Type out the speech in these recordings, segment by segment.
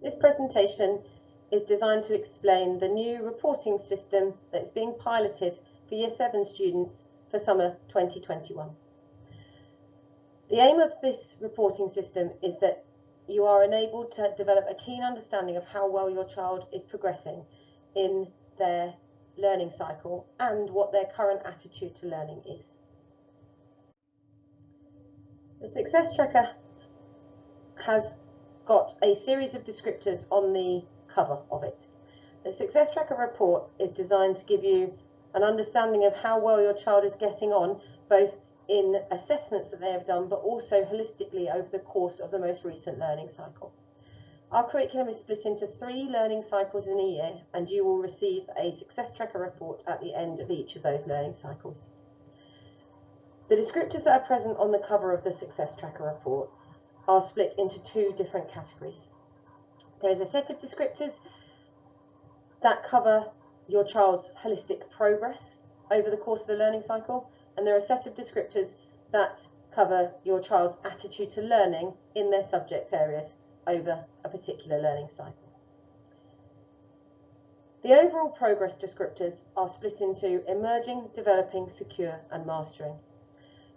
This presentation is designed to explain the new reporting system that is being piloted for Year 7 students for summer 2021. The aim of this reporting system is that you are enabled to develop a keen understanding of how well your child is progressing in their learning cycle and what their current attitude to learning is. The Success Tracker has got a series of descriptors on the cover of it. The Success Tracker report is designed to give you an understanding of how well your child is getting on, both in assessments that they have done, but also holistically over the course of the most recent learning cycle. Our curriculum is split into 3 learning cycles in a year, and you will receive a Success Tracker report at the end of each of those learning cycles. The descriptors that are present on the cover of the Success Tracker report are split into 2 different categories. There is a set of descriptors that cover your child's holistic progress over the course of the learning cycle, and there are a set of descriptors that cover your child's attitude to learning in their subject areas over a particular learning cycle. The overall progress descriptors are split into emerging, developing, secure and mastering.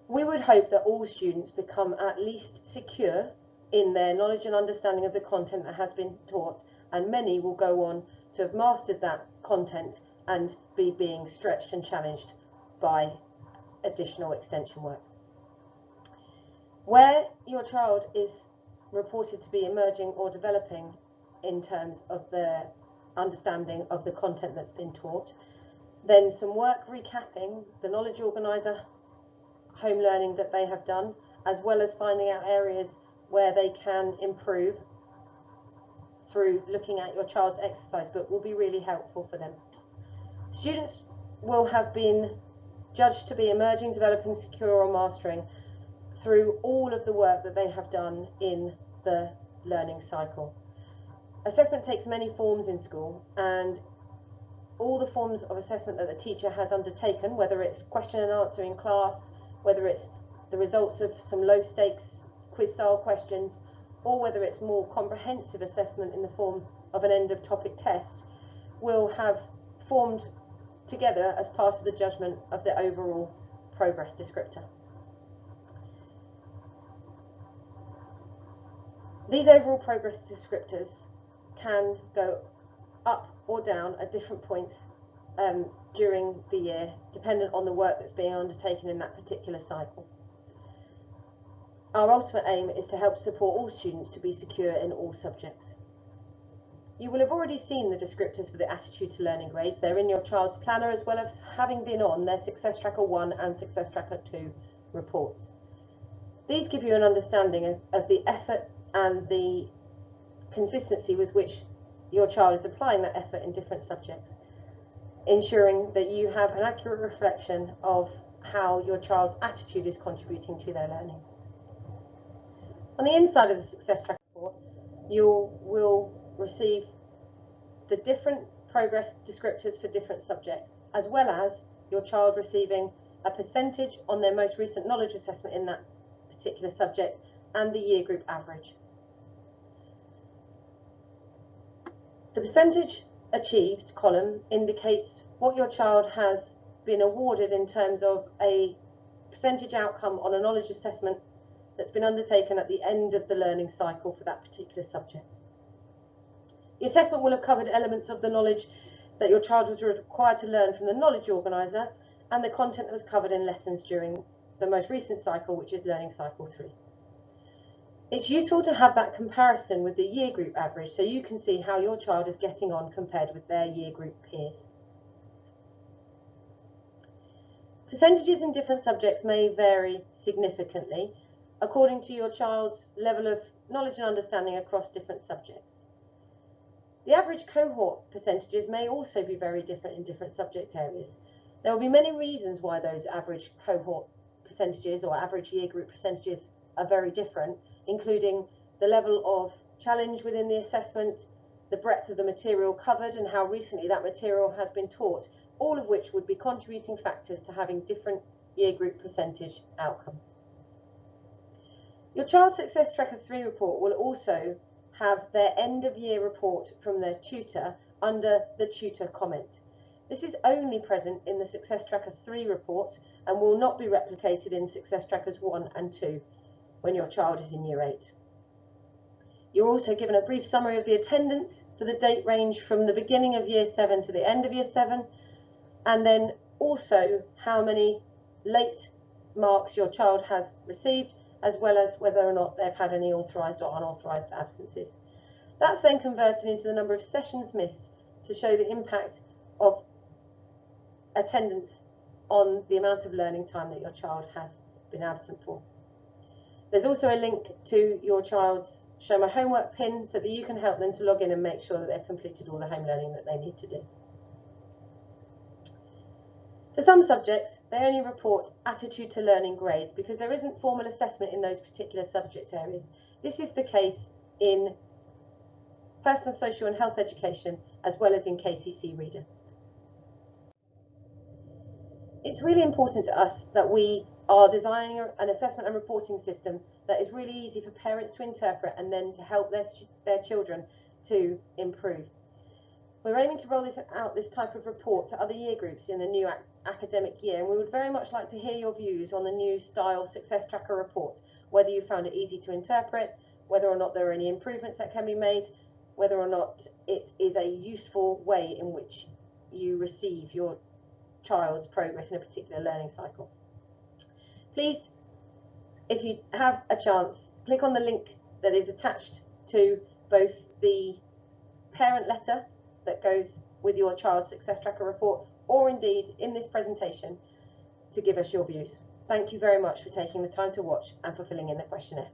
We would hope that all students become at least secure in their knowledge and understanding of the content that has been taught, and many will go on to have mastered that content and be being stretched and challenged by additional extension work. Where your child is reported to be emerging or developing in terms of their understanding of the content that's been taught, then some work recapping the knowledge organiser home learning that they have done, as well as finding out areas where they can improve through looking at your child's exercise book, will be really helpful for them. Students will have been judged to be emerging, developing, secure or mastering through all of the work that they have done in the learning cycle. Assessment takes many forms in school, and all the forms of assessment that the teacher has undertaken, whether it's question and answer in class, whether it's the results of some low stakes quiz style questions, or whether it's more comprehensive assessment in the form of an end of topic test, will have formed together as part of the judgment of the overall progress descriptor. These overall progress descriptors can go up or down at different points during the year, dependent on the work that's being undertaken in that particular cycle. Our ultimate aim is to help support all students to be secure in all subjects. You will have already seen the descriptors for the attitude to learning grades. They're in your child's planner, as well as having been on their Success Tracker 1 and Success Tracker 2 reports. These give you an understanding of the effort and the consistency with which your child is applying that effort in different subjects, ensuring that you have an accurate reflection of how your child's attitude is contributing to their learning. On the inside of the Success Tracker report, you will receive the different progress descriptors for different subjects, as well as your child receiving a percentage on their most recent knowledge assessment in that particular subject and the year group average. The percentage achieved column indicates what your child has been awarded in terms of a percentage outcome on a knowledge assessment that's been undertaken at the end of the learning cycle for that particular subject. The assessment will have covered elements of the knowledge that your child was required to learn from the knowledge organiser and the content that was covered in lessons during the most recent cycle, which is learning cycle 3. It's useful to have that comparison with the year group average so you can see how your child is getting on compared with their year group peers. Percentages in different subjects may vary significantly according to your child's level of knowledge and understanding across different subjects. The average cohort percentages may also be very different in different subject areas. There will be many reasons why those average cohort percentages or average year group percentages are very different, including the level of challenge within the assessment, the breadth of the material covered and how recently that material has been taught, all of which would be contributing factors to having different year group percentage outcomes. Your Child Success Tracker 3 report will also have their end of year report from their tutor under the tutor comment. This is only present in the Success Tracker 3 report and will not be replicated in Success Trackers 1 and 2 when your child is in Year 8. You're also given a brief summary of the attendance for the date range from the beginning of Year 7 to the end of Year 7, and then also how many late marks your child has received, as well as whether or not they've had any authorised or unauthorised absences. That's then converted into the number of sessions missed to show the impact of attendance on the amount of learning time that your child has been absent for. There's also a link to your child's Show My Homework pin so that you can help them to log in and make sure that they've completed all the home learning that they need to do. For some subjects, they only report attitude to learning grades because there isn't formal assessment in those particular subject areas. This is the case in personal, social and health education, as well as in KCC Reader. It's really important to us that we are designing an assessment and reporting system that is really easy for parents to interpret and then to help their children to improve. We're aiming to roll this type of report to other year groups in the new academic year, and we would very much like to hear your views on the new style Success Tracker report, whether you found it easy to interpret, whether or not there are any improvements that can be made, whether or not it is a useful way in which you receive your child's progress in a particular learning cycle. Please, if you have a chance, click on the link that is attached to both the parent letter that goes with your child's Success Tracker report, or indeed in this presentation, to give us your views. Thank you very much for taking the time to watch and for filling in the questionnaire.